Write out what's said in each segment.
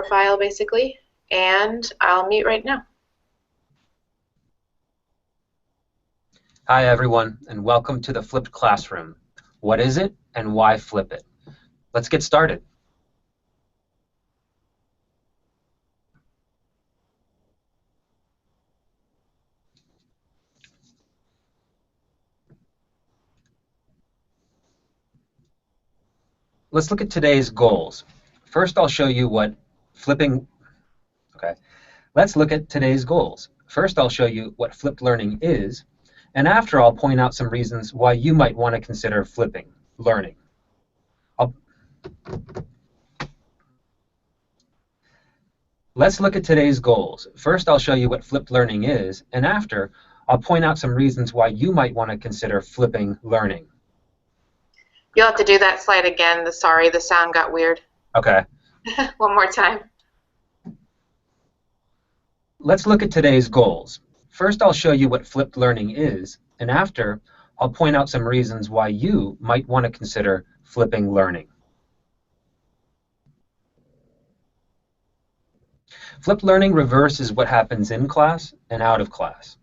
file basically, and I'll mute right now. Hi everyone, and welcome to the Flipped Classroom. What is it and why flip it? Let's get started. Let's look at today's goals. First, I'll show you what flipping, let's look at today's goals. First, I'll show you what flipped learning is, and after I'll point out some reasons why you might want to consider flipping learning. Let's look at today's goals. First, I'll show you what flipped learning is, and after, I'll point out some reasons why you might want to consider flipping learning. You'll have to do that slide again. Sorry, the sound got weird. Okay. One more time. Let's look at today's goals. First, I'll show you what flipped learning is, and after, I'll point out some reasons why you might want to consider flipping learning. Flipped learning reverses what happens in class and out of class.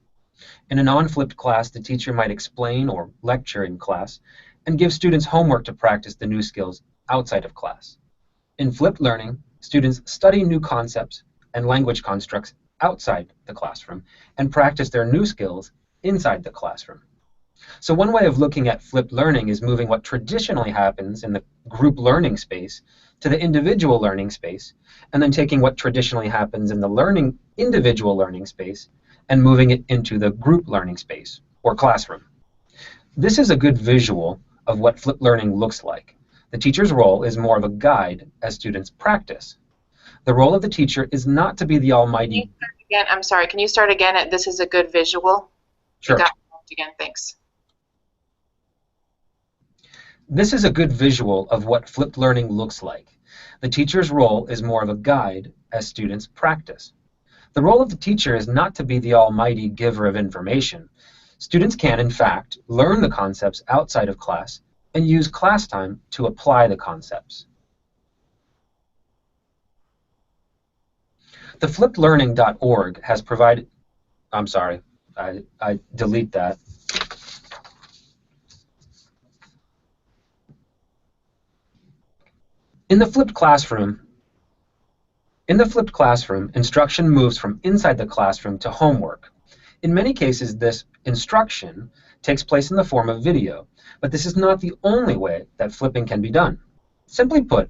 In a non-flipped class, the teacher might explain or lecture in class and give students homework to practice the new skills outside of class. In flipped learning, students study new concepts and language constructs outside the classroom and practice their new skills inside the classroom. So one way of looking at flipped learning is moving what traditionally happens in the group learning space to the individual learning space, and then taking what traditionally happens in the individual learning space and moving it into the group learning space or classroom. This is a good visual of what flipped learning looks like. The teacher's role is more of a guide as students practice. The role of the teacher is not to be the almighty... Can you start again? I'm sorry, can you start again? This is a good visual. Sure. You got it again, thanks. This is a good visual of what flipped learning looks like. The teacher's role is more of a guide as students practice. The role of the teacher is not to be the almighty giver of information. Students can, in fact, learn the concepts outside of class and use class time to apply the concepts. The flippedlearning.org has provided... I'm sorry, I delete that. In the flipped classroom, instruction moves from inside the classroom to homework. In many cases, this instruction takes place in the form of video, but this is not the only way that flipping can be done. Simply put,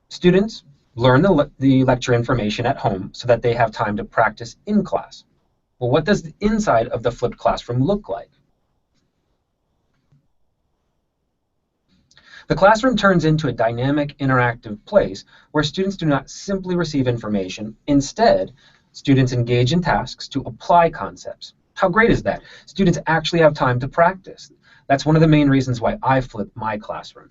students learn the lecture information at home so that they have time to practice in class. Well, what does the inside of the flipped classroom look like? The classroom turns into a dynamic, interactive place where students do not simply receive information. Instead, students engage in tasks to apply concepts. How great is that? Students actually have time to practice. That's one of the main reasons why I flip my classroom.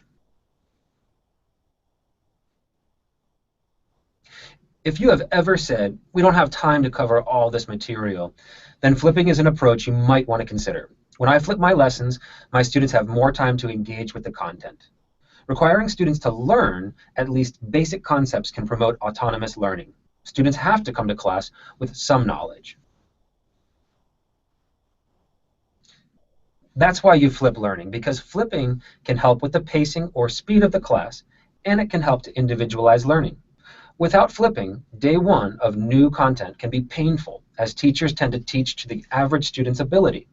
If you have ever said, we don't have time to cover all this material, then flipping is an approach you might want to consider. When I flip my lessons, my students have more time to engage with the content. Requiring students to learn at least basic concepts can promote autonomous learning. Students have to come to class with some knowledge. That's why you flip learning, because flipping can help with the pacing or speed of the class, and it can help to individualize learning. Without flipping, day one of new content can be painful, as teachers tend to teach to the average student's ability.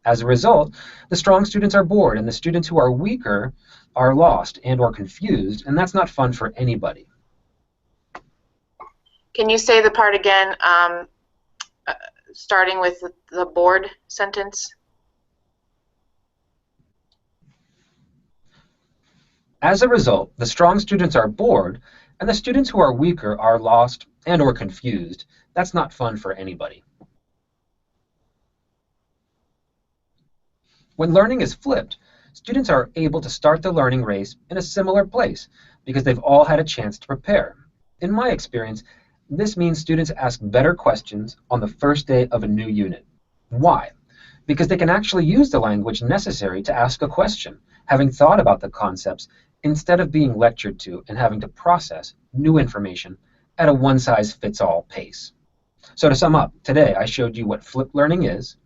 As a result, the strong students are bored, and the students who are weaker are lost and or confused, and that's not fun for anybody. Can you say the part again, starting with the board sentence? As a result, the strong students are bored, and the students who are weaker are lost and or confused. That's not fun for anybody. When learning is flipped, students are able to start the learning race in a similar place because they've all had a chance to prepare. In my experience, this means students ask better questions on the first day of a new unit. Why? Because they can actually use the language necessary to ask a question, having thought about the concepts instead of being lectured to and having to process new information at a one-size-fits-all pace. So to sum up, today I showed you what flipped learning is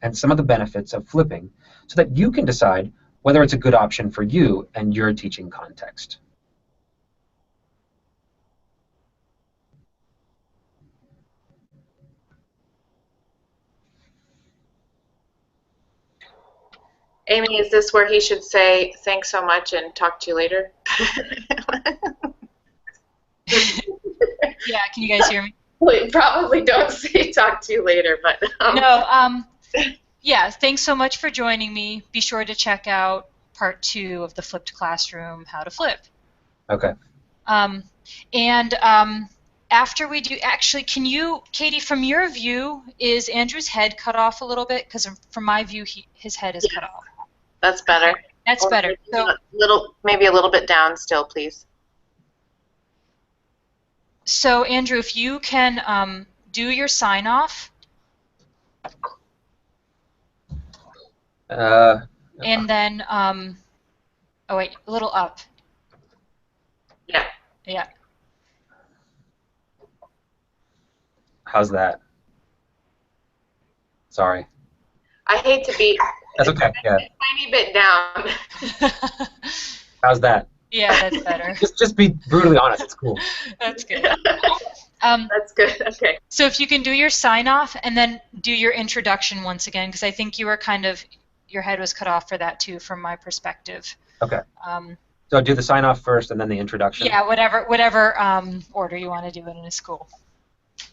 and some of the benefits of flipping so that you can decide whether it's a good option for you and your teaching context. Amy, is this where he should say thanks so much and talk to you later? Yeah, can you guys hear me? We probably don't say talk to you later, but No, yeah, thanks so much for joining me. Be sure to check out part 2 of the Flipped Classroom, How to Flip. Okay. After we do, actually, can you, Katie, from your view, is Andrew's head cut off a little bit? Because from my view, his head is cut off. that's better. That's better. Maybe a little bit down still, please. So, Andrew, if you can do your sign-off. And then, oh wait, a little up. Yeah. Yeah. How's that? Sorry. I hate to be That's okay. Yeah. a tiny bit down. How's that? Yeah, that's better. Just be brutally honest. It's cool. That's good. That's good. Okay. So if you can do your sign-off and then do your introduction once again, because I think you were kind of, your head was cut off for that too, from my perspective. Okay. So do the sign-off first and then the introduction? Yeah, whatever order you want to do it in a school.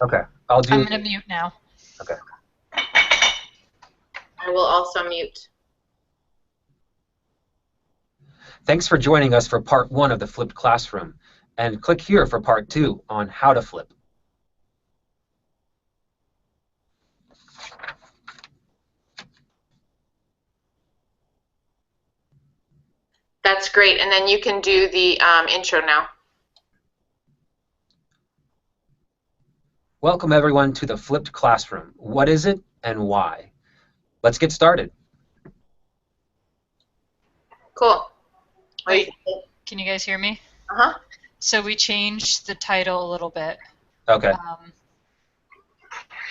Okay. I'm going to mute now. Okay. I will also mute. Thanks for joining us for part 1 of the Flipped Classroom. And click here for part 2 on how to flip. That's great. And then you can do the intro now. Welcome everyone to the Flipped Classroom. What is it and why? Let's get started. Cool. Can you guys hear me? Uh-huh. So we changed the title a little bit. Okay.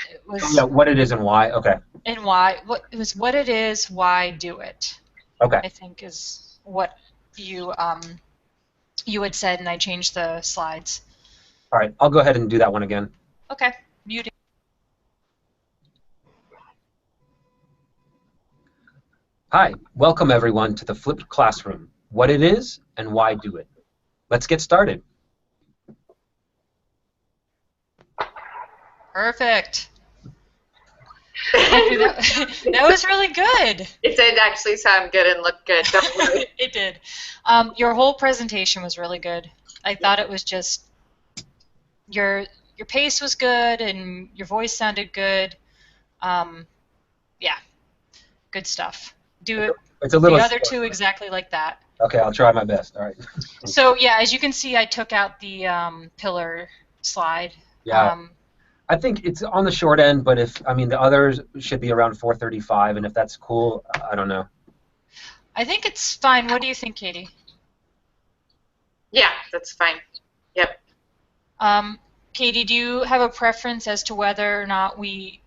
It was Yeah, what it is and why. Okay. and why. It was what it is, why do it. Okay. I think is what you had said, and I changed the slides. All right. I'll go ahead and do that one again. Okay. Muting. Hi. Welcome everyone to the Flipped Classroom. What it is and why do it. Let's get started. Perfect. Andrew, that was really good. It did actually sound good and look good. Don't worry. It did. Your whole presentation was really good. I thought it was just your pace was good and your voice sounded good. Yeah, good stuff. Do it. It's a little the other two exactly like that. Okay, I'll try my best. All right. So yeah, as you can see, I took out the pillar slide. Yeah. I think it's on the short end, but the others should be around 435, and if that's cool, I don't know. I think it's fine. What do you think, Katie? Yeah, that's fine. Yep. Katie, do you have a preference as to whether or not we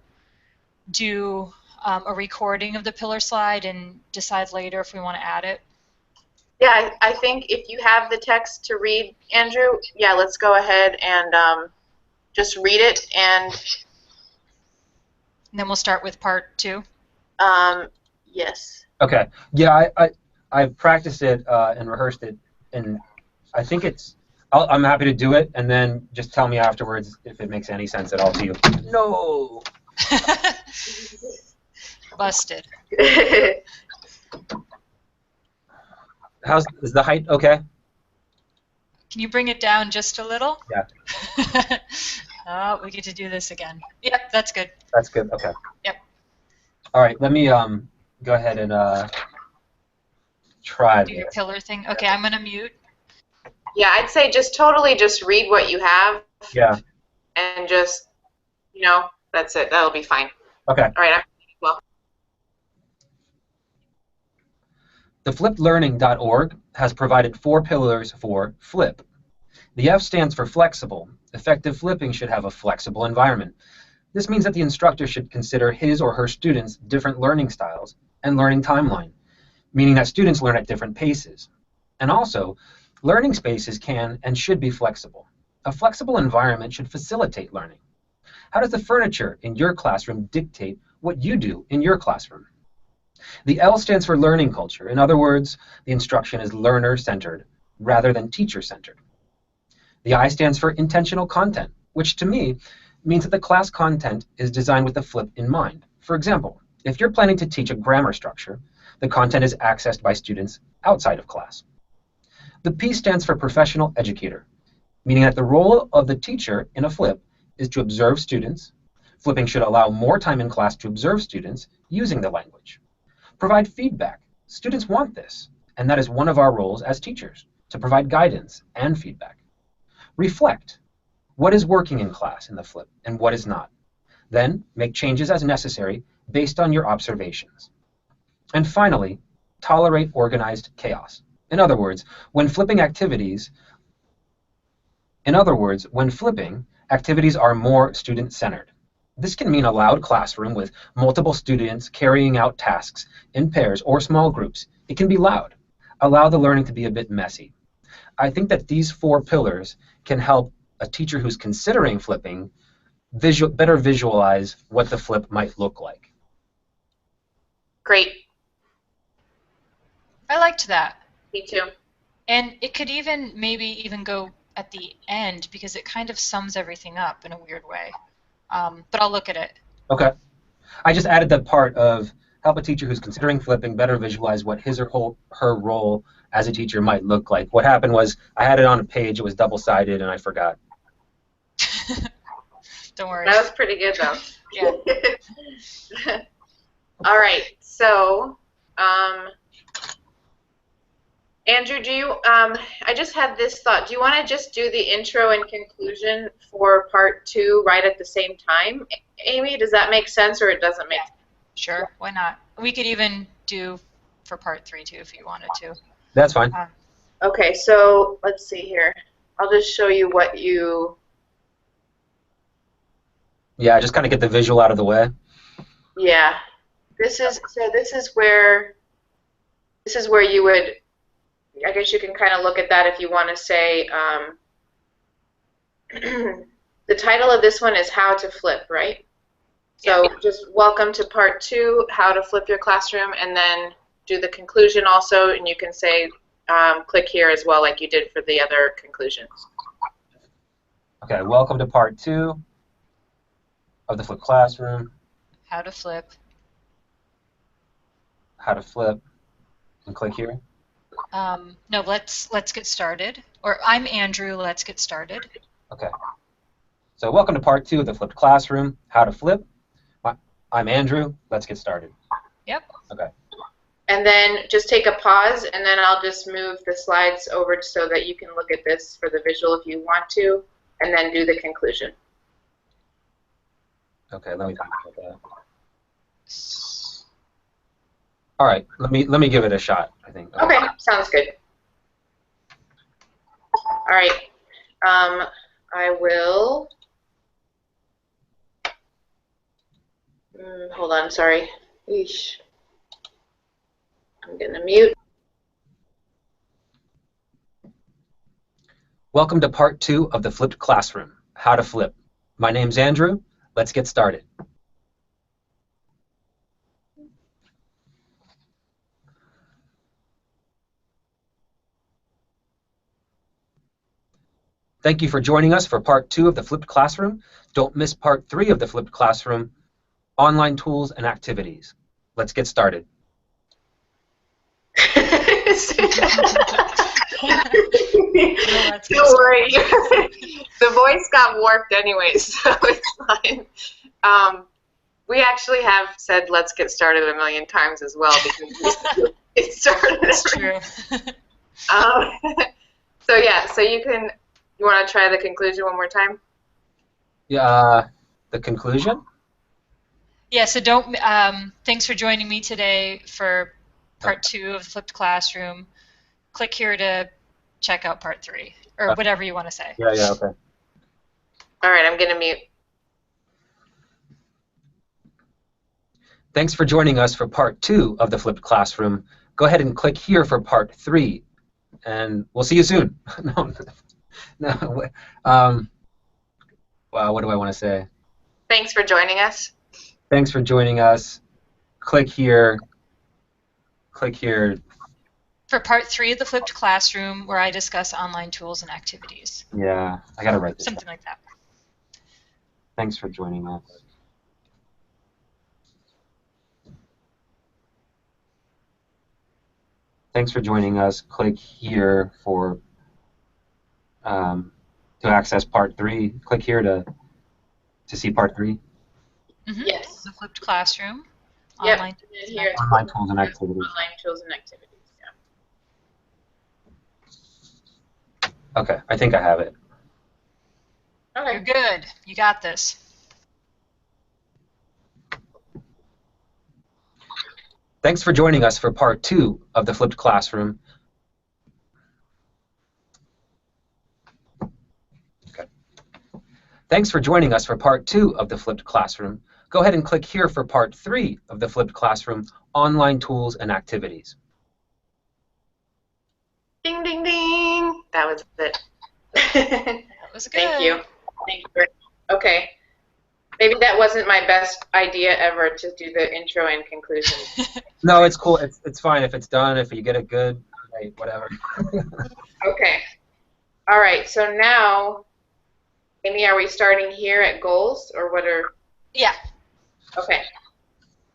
do a recording of the pillar slide and decide later if we want to add it? Yeah, I think if you have the text to read, Andrew, yeah, let's go ahead and just read it, and then we'll start with part 2. Yes. Okay. Yeah, I've practiced it and rehearsed it, and I think I'm happy to do it, and then just tell me afterwards if it makes any sense at all to you. No. Busted. Is the height okay? Can you bring it down just a little? Yeah. Oh, we get to do this again. Yep, that's good. That's good. Okay. Yep. All right. Let me go ahead and try Do this. your pillar thing. Okay, I'm gonna mute. Yeah, I'd say just totally just read what you have. Yeah. And just, that's it. That'll be fine. Okay. All right. Well. The FlippedLearning.org has provided 4 pillars for FLIP. The F stands for flexible, Effective flipping should have a flexible environment. This means that the instructor should consider his or her students' different learning styles and learning timeline, meaning that students learn at different paces. And also, learning spaces can and should be flexible. A flexible environment should facilitate learning. How does the furniture in your classroom dictate what you do in your classroom? The L stands for learning culture. In other words, the instruction is learner-centered rather than teacher-centered. The I stands for intentional content, which to me means that the class content is designed with the flip in mind. For example, if you're planning to teach a grammar structure, the content is accessed by students outside of class. The P stands for professional educator, meaning that the role of the teacher in a flip is to observe students. Flipping should allow more time in class to observe students using the language. Provide feedback. Students want this, and that is one of our roles as teachers, to provide guidance and feedback. Reflect. What is working in class in the flip and what is not? Then make changes as necessary based on your observations. And finally, tolerate organized chaos. In other words, when flipping activities are more student-centered. This can mean a loud classroom with multiple students carrying out tasks in pairs or small groups. It can be loud. Allow the learning to be a bit messy. I think that these 4 pillars can help a teacher who's considering flipping better visualize what the flip might look like. Great. I liked that. Me too. And it could maybe even go at the end because it kind of sums everything up in a weird way. But I'll look at it. Okay. I just added that part of help a teacher who's considering flipping better visualize what his or her role as a teacher might look like. What happened was I had it on a page, it was double-sided, and I forgot. Don't worry. That was pretty good, though. Yeah. All right. So, Andrew, do you? I just had this thought. Do you want to just do the intro and conclusion for part 2 right at the same time, Amy? Does that make sense, or it doesn't make? Yeah. Sure. Why not? We could even do for part 3 too, if you wanted to. That's fine. Okay. So let's see here. I'll just show you what you. Yeah, just kind of get the visual out of the way. Yeah. This is where you would. I guess you can kind of look at that if you want to say, the title of this one is How to Flip, right? So Yeah. just welcome to part 2, How to Flip Your Classroom, and then do the conclusion also, and you can say, click here as well like you did for the other conclusions. Okay, welcome to part 2 of the Flip Classroom. How to flip. How to flip, and click here. No, let's get started. Or I'm Andrew, let's get started. Okay. So welcome to part 2 of the Flipped Classroom, How to Flip. I'm Andrew, let's get started. Yep. Okay. And then just take a pause, and then I'll just move the slides over so that you can look at this for the visual if you want to, and then do the conclusion. Okay, let me think about that. All right, let me give it a shot, I think. Okay, sounds good. All right, I will. Hold on, sorry. Eesh. I'm gonna mute. Welcome to part 2 of the Flipped Classroom, How to Flip. My name's Andrew. Let's get started. Thank you for joining us for part 2 of the Flipped Classroom. Don't miss part 3 of the Flipped Classroom, Online Tools and Activities. Let's get started. Don't worry. The voice got warped anyway, so it's fine. We actually have said let's get started a million times as well because it started. That's true. So yeah, so you want to try the conclusion one more time? Yeah, the conclusion? Yeah, so thanks for joining me today for part 2 of the Flipped Classroom. Click here to check out part 3, or whatever you want to say. Yeah, okay. All right, I'm going to mute. Thanks for joining us for part 2 of the flipped classroom. Go ahead and click here for part 3, and we'll see you soon. No, wow, what do I want to say? Thanks for joining us. Thanks for joining us. Click here. Click here. For part 3 of the flipped classroom, where I discuss online tools and activities. Yeah, I gotta write this Something down. like that. Thanks for joining us. Thanks for joining us. Click here for to access part 3. Click here to see part 3. Yes. The flipped classroom. Yep. Online, And here it's Online tools and activities. online tools and activities. Okay, I think I have it. Yeah. You're Okay. good. You got this. Thanks for joining us for part 2 of the flipped classroom. Okay. Thanks for joining us for part 2 of the flipped classroom. Go ahead and click here for part 3 of the flipped classroom, online tools and activities. Ding, ding, ding. That was it. That was good. Thank you. Thank you. Okay. Maybe that wasn't my best idea ever to do the intro and conclusion. No, it's cool. It's fine if it's done. If you get it good, great, whatever. Okay. All right. So now, Amy, are we starting here at goals, or what are? Yeah. Okay.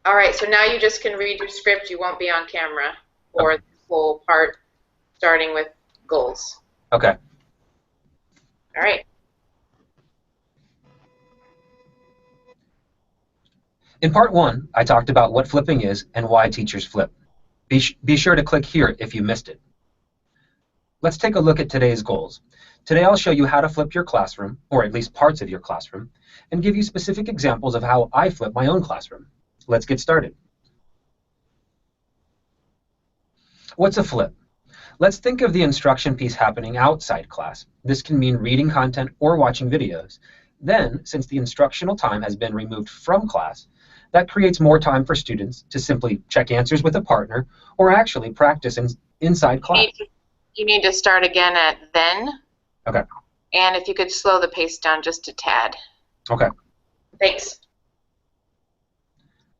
All right. So now you just can read your script. You won't be on camera for the whole part, starting with goals. Okay. All right. In part 1, I talked about what flipping is and why teachers flip. Be sure to click here if you missed it. Let's take a look at today's goals. Today I'll show you how to flip your classroom, or at least parts of your classroom, and give you specific examples of how I flip my own classroom. Let's get started. What's a flip? Let's think of the instruction piece happening outside class. This can mean reading content or watching videos. Then, since the instructional time has been removed from class, that creates more time for students to simply check answers with a partner or actually practice inside class. You need to start again at then. Okay. And if you could slow the pace down just a tad. Okay. Thanks.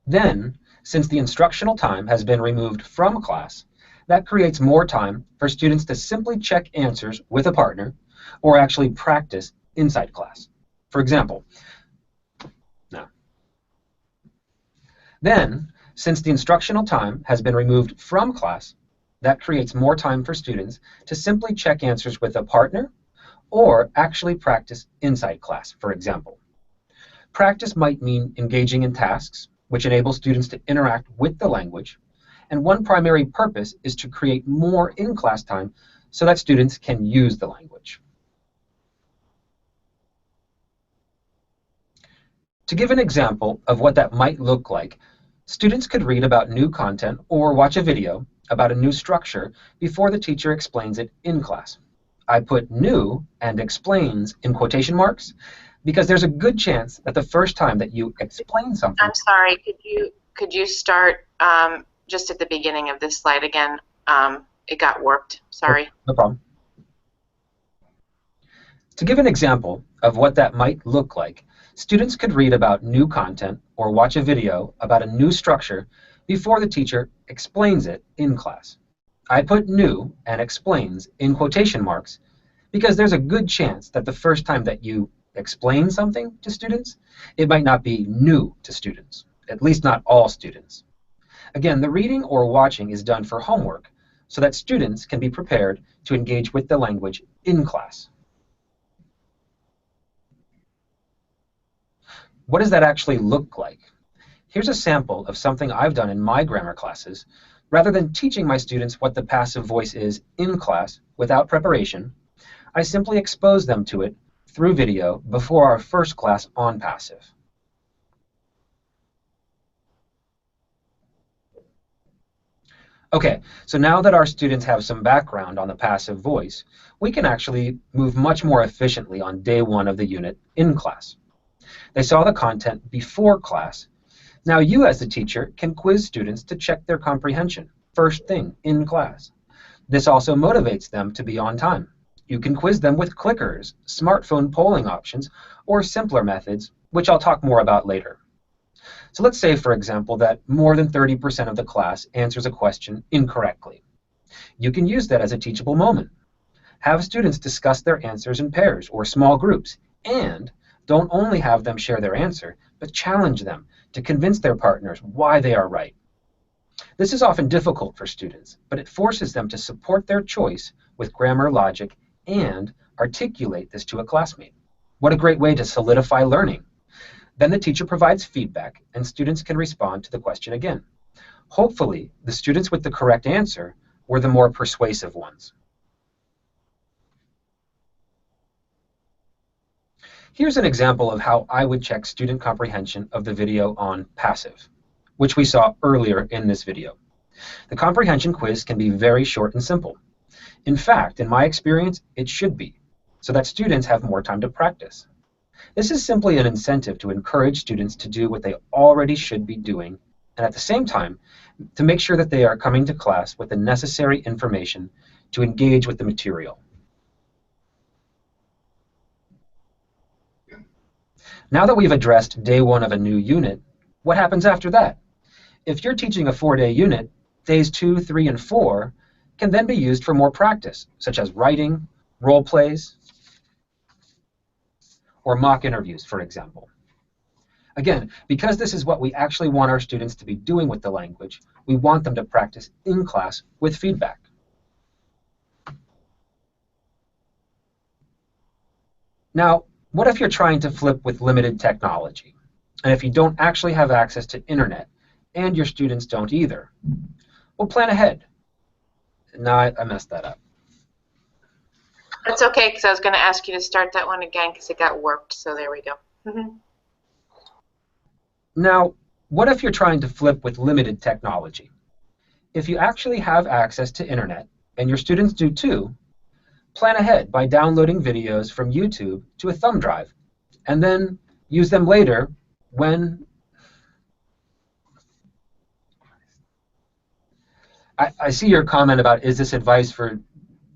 Then, since the instructional time has been removed from class, that creates more time for students to simply check answers with a partner or actually practice inside class. For example, Then, since the instructional time has been removed from class, that creates more time for students to simply check answers with a partner or actually practice inside class, for example. Practice might mean engaging in tasks, which enable students to interact with the language, and one primary purpose is to create more in-class time so that students can use the language. To give an example of what that might look like, students could read about new content or watch a video about a new structure before the teacher explains it in class. I put new and explains in quotation marks because there's a good chance that the first time that you explain something... I'm sorry, could you start just at the beginning of this slide again? It got warped, sorry. No problem. To give an example of what that might look like, students could read about new content or watch a video about a new structure before the teacher explains it in class. I put new and explains in quotation marks because there's a good chance that the first time that you explain something to students, it might not be new to students, at least not all students. Again, the reading or watching is done for homework so that students can be prepared to engage with the language in class. What does that actually look like? Here's a sample of something I've done in my grammar classes. Rather than teaching my students what the passive voice is in class without preparation, I simply expose them to it through video before our first class on passive. Okay, so now that our students have some background on the passive voice, we can actually move much more efficiently on day one of the unit in class. They saw the content before class. Now you as the teacher can quiz students to check their comprehension first thing in class. This also motivates them to be on time. You can quiz them with clickers, smartphone polling options, or simpler methods, which I'll talk more about later. So let's say, for example, that more than 30% of the class answers a question incorrectly. You can use that as a teachable moment. Have students discuss their answers in pairs or small groups, and don't only have them share their answer, but challenge them to convince their partners why they are right. This is often difficult for students, but it forces them to support their choice with grammar logic and articulate this to a classmate. What a great way to solidify learning. Then the teacher provides feedback, and students can respond to the question again. Hopefully, the students with the correct answer were the more persuasive ones. Here's an example of how I would check student comprehension of the video on passive, which we saw earlier in this video. The comprehension quiz can be very short and simple. In fact, in my experience, it should be, so that students have more time to practice. This is simply an incentive to encourage students to do what they already should be doing, and at the same time, to make sure that they are coming to class with the necessary information to engage with the material. Now that we've addressed day one of a new unit, what happens after that? If you're teaching a 4-day unit, days 2, 3, and 4 can then be used for more practice, such as writing, role plays, or mock interviews, for example. Again, because this is what we actually want our students to be doing with the language, we want them to practice in class with feedback. Now, what if you're trying to flip with limited technology, and if you don't actually have access to internet, and your students don't either? Well, plan ahead. No, I messed that up. That's okay, because I was going to ask you to start that one again because it got warped, so there we go. Now, what if you're trying to flip with limited technology? If you actually have access to internet, and your students do too, plan ahead by downloading videos from YouTube to a thumb drive, and then use them later when... I see your comment about, is this advice for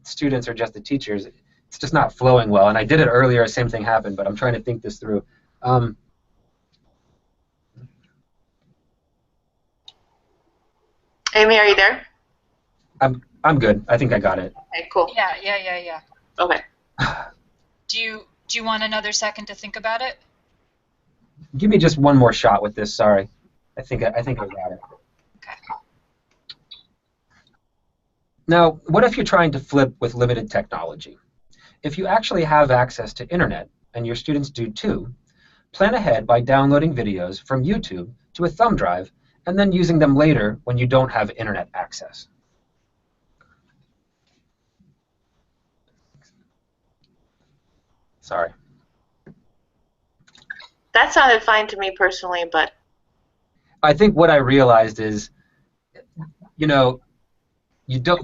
students or just the teachers? It's just not flowing well, and I did it earlier, same thing happened, but I'm trying to think this through. Amy, are you there? I'm good. I think I got it. Okay, cool. Yeah. Okay. Do you want another second to think about it? Give me just one more shot with this. Sorry, I think I got it. Okay. Now, what if you're trying to flip with limited technology? If you actually have access to internet, and your students do too, plan ahead by downloading videos from YouTube to a thumb drive, and then using them later when you don't have internet access. Sorry. That sounded fine to me personally, but... I think what I realized is, the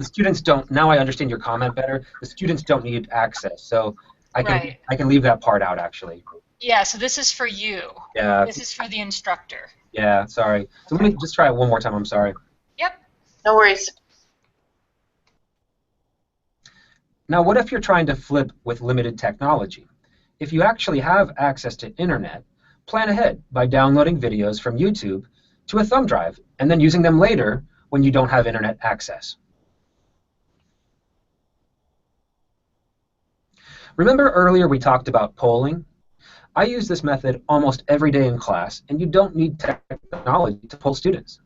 students don't, now I understand your comment better, the students don't need access, so I can leave that part out, actually. Yeah, so this is for you. Yeah. This is for the instructor. Yeah, sorry. So let me just try it one more time, I'm sorry. Yep. No worries. Now, what if you're trying to flip with limited technology? If you actually have access to internet, plan ahead by downloading videos from YouTube to a thumb drive, and then using them later when you don't have internet access. Remember earlier we talked about polling? I use this method almost every day in class, and you don't need technology to poll students.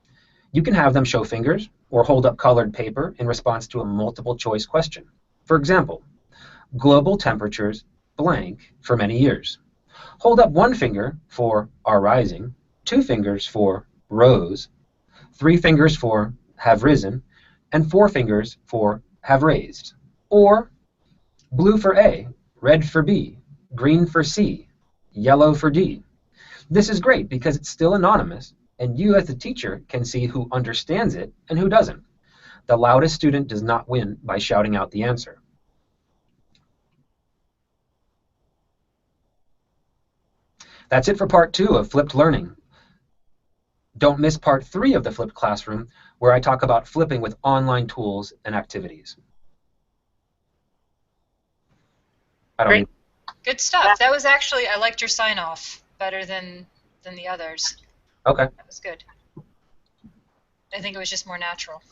You can have them show fingers or hold up colored paper in response to a multiple choice question. For example, global temperatures blank for many years. Hold up one finger for are rising, 2 fingers for rose, 3 fingers for have risen, and 4 fingers for have raised. Or blue for A, red for B, green for C, yellow for D. This is great because it's still anonymous, and you as the teacher can see who understands it and who doesn't. The loudest student does not win by shouting out the answer. That's it for part 2 of Flipped Learning. Don't miss part 3 of the Flipped Classroom, where I talk about flipping with online tools and activities. Great. Good stuff. That was actually, I liked your sign off better than the others. Okay. That was good. I think it was just more natural.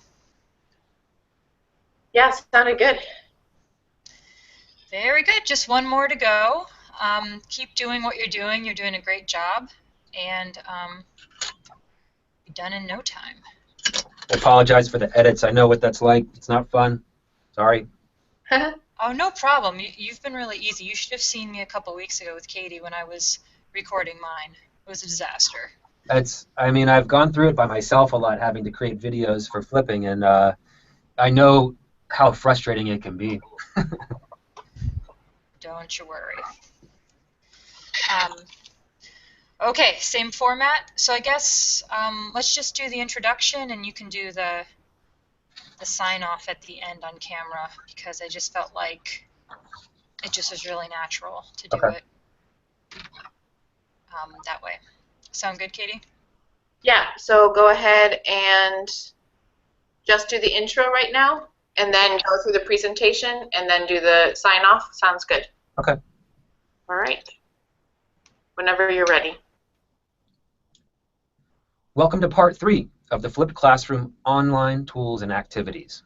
Yeah, sounded good. Very good. Just one more to go. Keep doing what you're doing. You're doing a great job, and be done in no time. I apologize for the edits. I know what that's like. It's not fun. Sorry. Oh, no problem. You've been really easy. You should have seen me a couple weeks ago with Katie when I was recording mine. It was a disaster. I mean, I've gone through it by myself a lot, having to create videos for flipping, and I know how frustrating it can be. Don't you worry. Okay, same format. So I guess let's just do the introduction, and you can do the sign off at the end on camera, because I just felt like it just was really natural to do it that way. Sound good, Katie? Yeah, so go ahead and just do the intro right now, and then go through the presentation, and then do the sign off. Sounds good. Okay. All right. Whenever you're ready. Welcome to part 3 of the Flipped Classroom online tools and activities.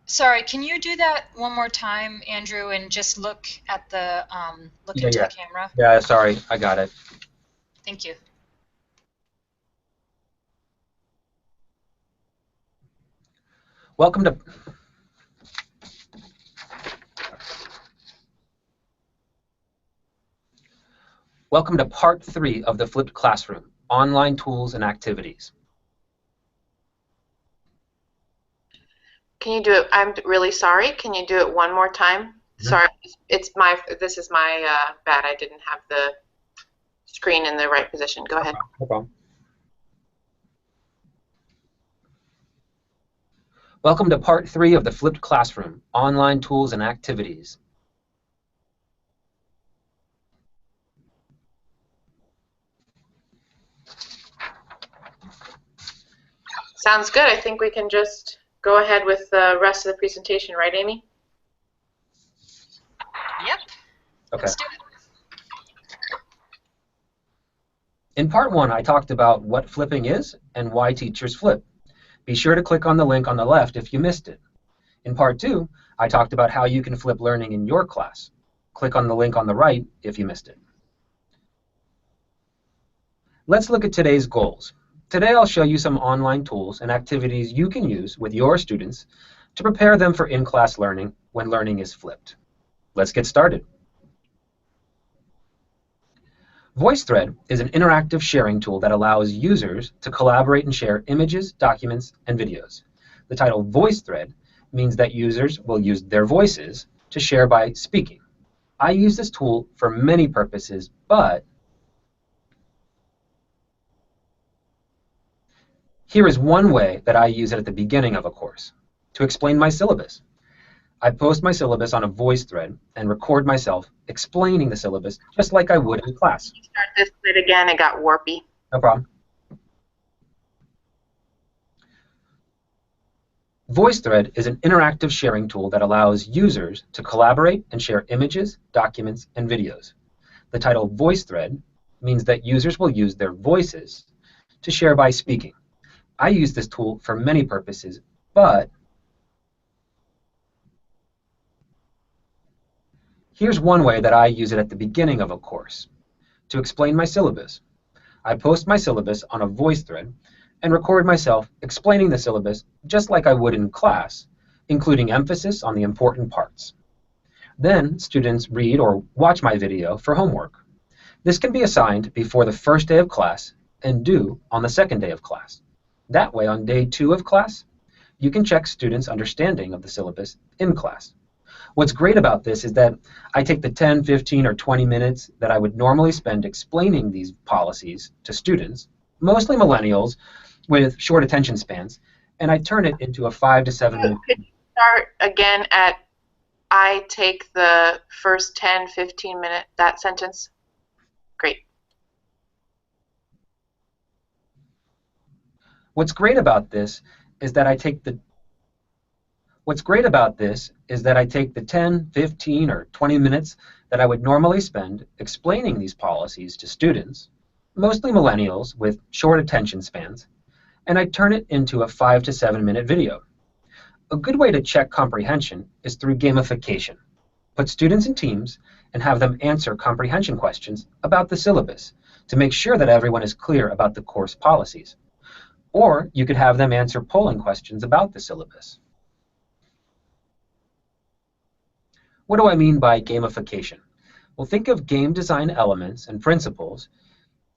Sorry, can you do that one more time, Andrew, and just look at the into the camera? Yeah, sorry, I got it. Thank you. Welcome to part 3 of the Flipped Classroom, online tools and activities. Can you do it? I'm really sorry. Can you do it one more time? Mm-hmm. Sorry, this is my bad. I didn't have the screen in the right position. Go ahead. No problem. Welcome to part 3 of the Flipped Classroom, online tools and activities. Sounds good. I think we can just go ahead with the rest of the presentation, right, Amy? Yep. Okay. Let's do it. In part 1, I talked about what flipping is and why teachers flip. Be sure to click on the link on the left if you missed it. In part 2, I talked about how you can flip learning in your class. Click on the link on the right if you missed it. Let's look at today's goals. Today I'll show you some online tools and activities you can use with your students to prepare them for in-class learning when learning is flipped. Let's get started. VoiceThread is an interactive sharing tool that allows users to collaborate and share images, documents, and videos. The title VoiceThread means that users will use their voices to share by speaking. I use this tool for many purposes, but here is one way that I use it at the beginning of a course, to explain my syllabus. I post my syllabus on a VoiceThread and record myself explaining the syllabus just like I would in class. Start this bit again. It got warpy. No problem. VoiceThread is an interactive sharing tool that allows users to collaborate and share images, documents, and videos. The title VoiceThread means that users will use their voices to share by speaking. I use this tool for many purposes, but here's one way that I use it at the beginning of a course, to explain my syllabus. I post my syllabus on a VoiceThread and record myself explaining the syllabus just like I would in class, including emphasis on the important parts. Then students read or watch my video for homework. This can be assigned before the first day of class and due on the second day of class. That way, on day 2 of class, you can check students' understanding of the syllabus in class. What's great about this is that I take the 10, 15, or 20 minutes that I would normally spend explaining these policies to students, mostly millennials with short attention spans, and I turn it into a 5 to 7 minute. Could you start again at I take the first 10, 15 minute, that sentence? Great. What's great about this is that I take the 10, 15, or 20 minutes that I would normally spend explaining these policies to students, mostly millennials with short attention spans, and I turn it into a 5 to 7 minute video. A good way to check comprehension is through gamification. Put students in teams and have them answer comprehension questions about the syllabus to make sure that everyone is clear about the course policies. Or you could have them answer polling questions about the syllabus. What do I mean by gamification? Well, think of game design elements and principles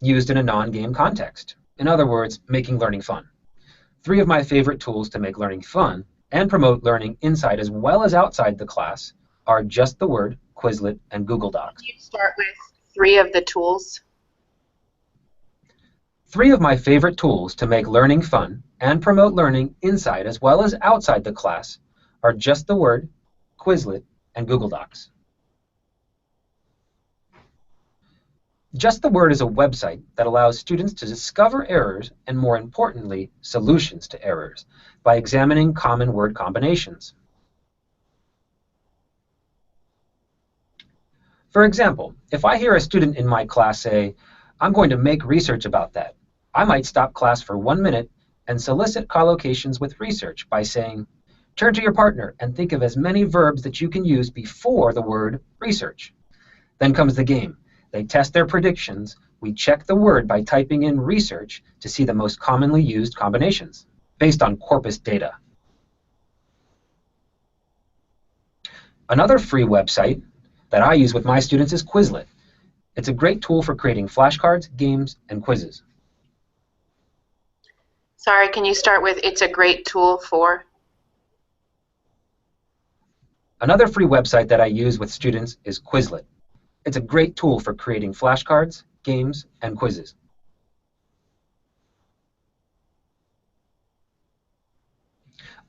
used in a non-game context. In other words, making learning fun. 3 of my favorite tools to make learning fun and promote learning inside as well as outside the class are Just the Word, Quizlet, and Google Docs. Can you start with 3 of the tools? 3 of my favorite tools to make learning fun and promote learning inside as well as outside the class are Just the Word, Quizlet, and Google Docs. Just the Word is a website that allows students to discover errors and, more importantly, solutions to errors by examining common word combinations. For example, if I hear a student in my class say, "I'm going to make research about that," I might stop class for 1 minute and solicit collocations with research by saying, "Turn to your partner and think of as many verbs that you can use before the word research." Then comes the game. They test their predictions. We check the word by typing in research to see the most commonly used combinations based on corpus data. Another free website that I use with my students is Quizlet. It's a great tool for creating flashcards, games, and quizzes. Sorry, can you start with it's a great tool for? Another free website that I use with students is Quizlet. It's a great tool for creating flashcards, games, and quizzes.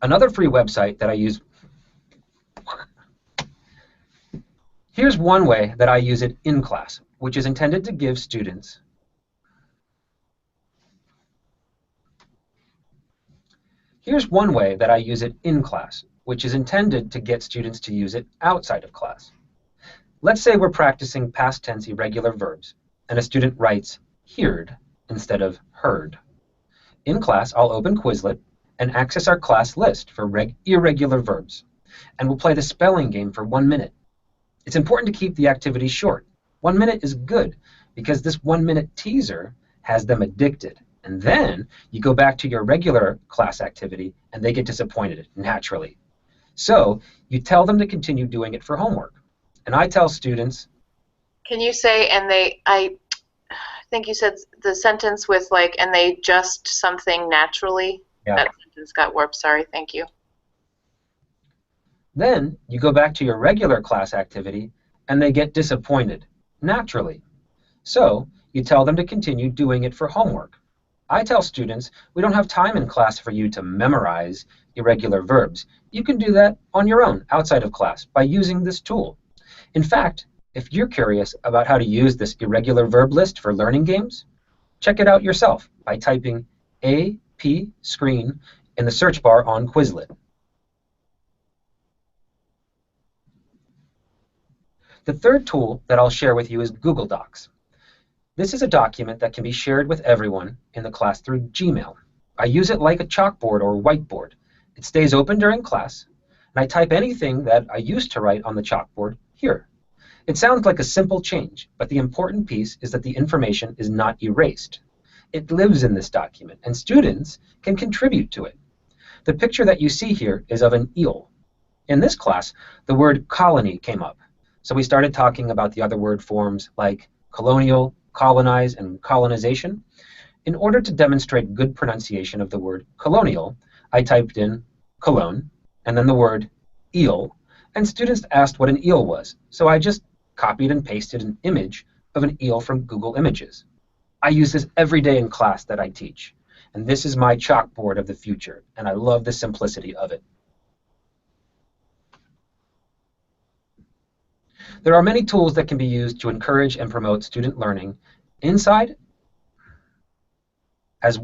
Another free website that I use. Here's one way that I use it in class, which is intended to give students Here's one way that I use it in class, which is intended to get students to use it outside of class. Let's say we're practicing past tense irregular verbs, and a student writes heard instead of heard. In class, I'll open Quizlet and access our class list for irregular verbs, and we'll play the spelling game for 1 minute. It's important to keep the activity short. 1 minute is good because this 1 minute teaser has them addicted. And then you go back to your regular class activity and they get disappointed naturally. So you tell them to continue doing it for homework. And I tell students. Can you say, I think you said the sentence with like, and they just something naturally? Yeah. That sentence got warped, sorry, thank you. Then you go back to your regular class activity and they get disappointed naturally. So you tell them to continue doing it for homework. I tell students, we don't have time in class for you to memorize irregular verbs. You can do that on your own, outside of class, by using this tool. In fact, if you're curious about how to use this irregular verb list for learning games, check it out yourself by typing AP Screen in the search bar on Quizlet. The third tool that I'll share with you is Google Docs. This is a document that can be shared with everyone in the class through Gmail. I use it like a chalkboard or whiteboard. It stays open during class, and I type anything that I used to write on the chalkboard here. It sounds like a simple change, but the important piece is that the information is not erased. It lives in this document, and students can contribute to it. The picture that you see here is of an eel. In this class, the word colony came up, so we started talking about the other word forms like colonial, colonize, and colonization. In order to demonstrate good pronunciation of the word colonial, I typed in Cologne and then the word eel, and students asked what an eel was, so I just copied and pasted an image of an eel from Google Images. I use this every day in class that I teach, and this is my chalkboard of the future, and I love the simplicity of it. There are many tools that can be used to encourage and promote student learning inside as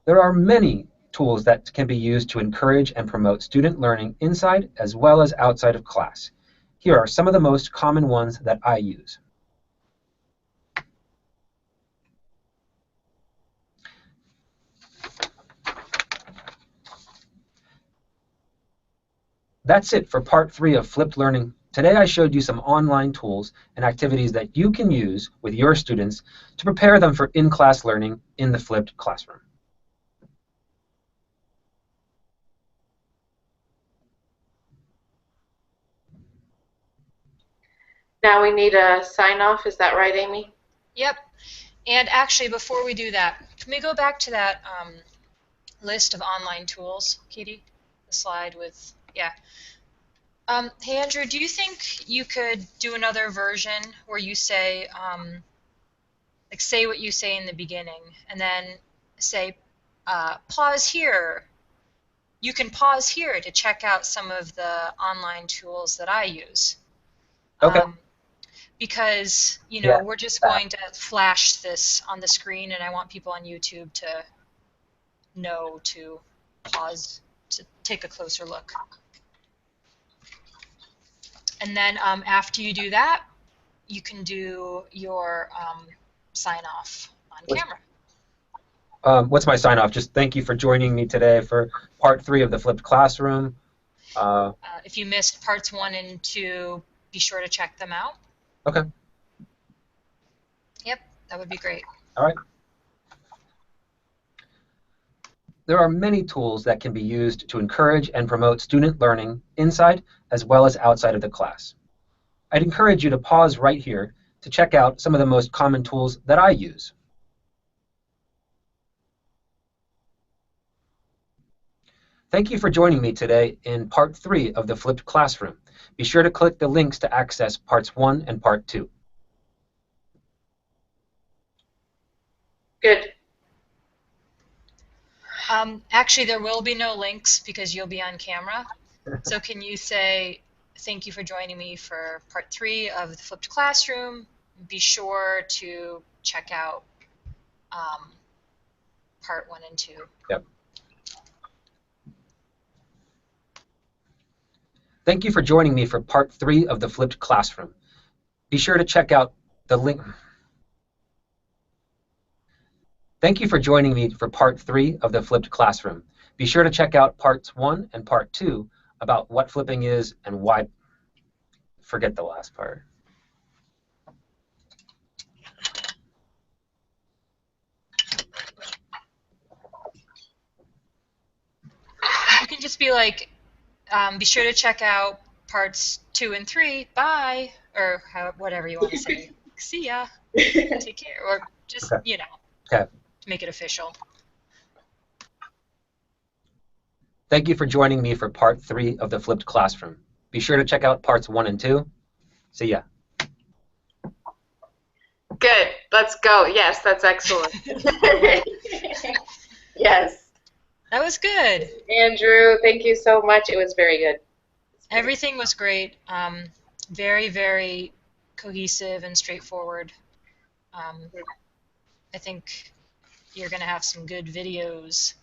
There are many tools that can be used to encourage and promote student learning inside as well as outside of class. Here are some of the most common ones that I use. That's it for part 3 of Flipped Learning. Today I showed you some online tools and activities that you can use with your students to prepare them for in-class learning in the flipped classroom. Now we need a sign off. Is that right, Amy? Yep. And actually, before we do that, can we go back to that list of online tools, Katie? The slide with, yeah. Hey, Andrew, do you think you could do another version where you say, like, say what you say in the beginning, and then say, pause here. You can pause here to check out some of the online tools that I use. Okay. Because, you know, Yeah. we're just going to flash this on the screen, and I want people on YouTube to know to pause to take a closer look. And then after you do that, you can do your sign off on camera. What's my sign off? Just thank you for joining me today for part 3 of the Flipped Classroom. If you missed parts 1 and 2, be sure to check them out. Okay. Yep, that would be great. All right. There are many tools that can be used to encourage and promote student learning inside as well as outside of the class. I'd encourage you to pause right here to check out some of the most common tools that I use. Thank you for joining me today in part 3 of the Flipped Classroom. Be sure to click the links to access parts 1 and part 2. Good. Actually, there will be no links because you'll be on camera. So can you say, thank you for joining me for part 3 of the Flipped Classroom. Be sure to check out part 1 and 2. Yep. Thank you for joining me for part 3 of the Flipped Classroom. Be sure to check out the link. Thank you for joining me for part 3 of the Flipped Classroom. Be sure to check out parts 1 and part 2 about what flipping is and why. Forget the last part. You can just be like, be sure to check out parts 2 and 3. Bye, or whatever you want to say. See ya. Take care, or just you know, to make it official. Thank you for joining me for part 3 of the Flipped Classroom. Be sure to check out parts 1 and 2. See ya. Good. Let's go. Yes, that's excellent. Yes. That was good. Andrew, thank you so much. It was very good. Everything was great. Very, very cohesive and straightforward. I think you're going to have some good videos.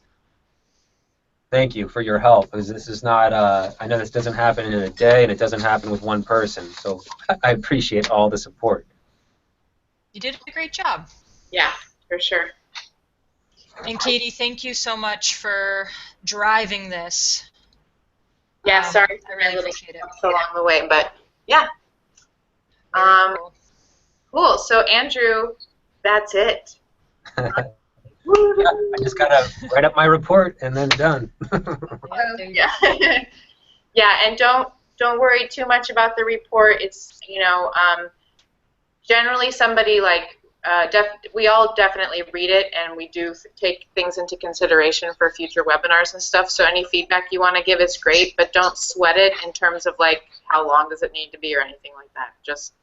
Thank you for your help, because this is not, I know this doesn't happen in a day, and it doesn't happen with one person, so I appreciate all the support. You did a great job. Yeah, for sure. And Katie, thank you so much for driving this. Yeah, sorry I really appreciate it. along the way, but yeah. Very cool. Cool. So Andrew, that's it. I just gotta write up my report and then done. Yeah, there you Yeah. go. Yeah, and don't worry too much about the report. It's generally somebody like we all definitely read it, and we do take things into consideration for future webinars and stuff. So any feedback you want to give is great, but don't sweat it in terms of like how long does it need to be or anything like that. Just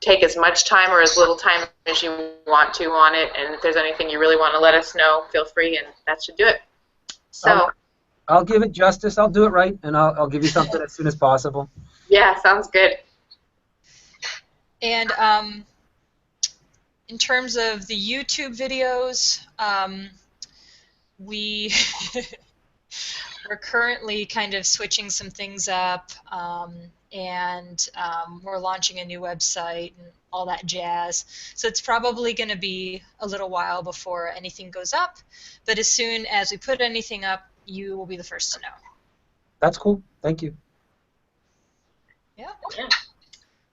take as much time or as little time as you want to on it, and if there's anything you really want to let us know, feel free, and that should do it. So I'll give it justice. I'll do it right, and I'll give you something as soon as possible. Yeah, sounds good. And in terms of the YouTube videos, we're currently kind of switching some things up, and we're launching a new website and all that jazz. So it's probably going to be a little while before anything goes up, but as soon as we put anything up, you will be the first to know. That's cool. Thank you. Yeah.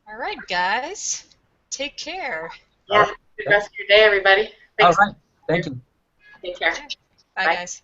All right, guys. Take care. Yeah. Good rest of your day, everybody. All Thanks. right. Thank you. Take care. Bye, Bye. guys.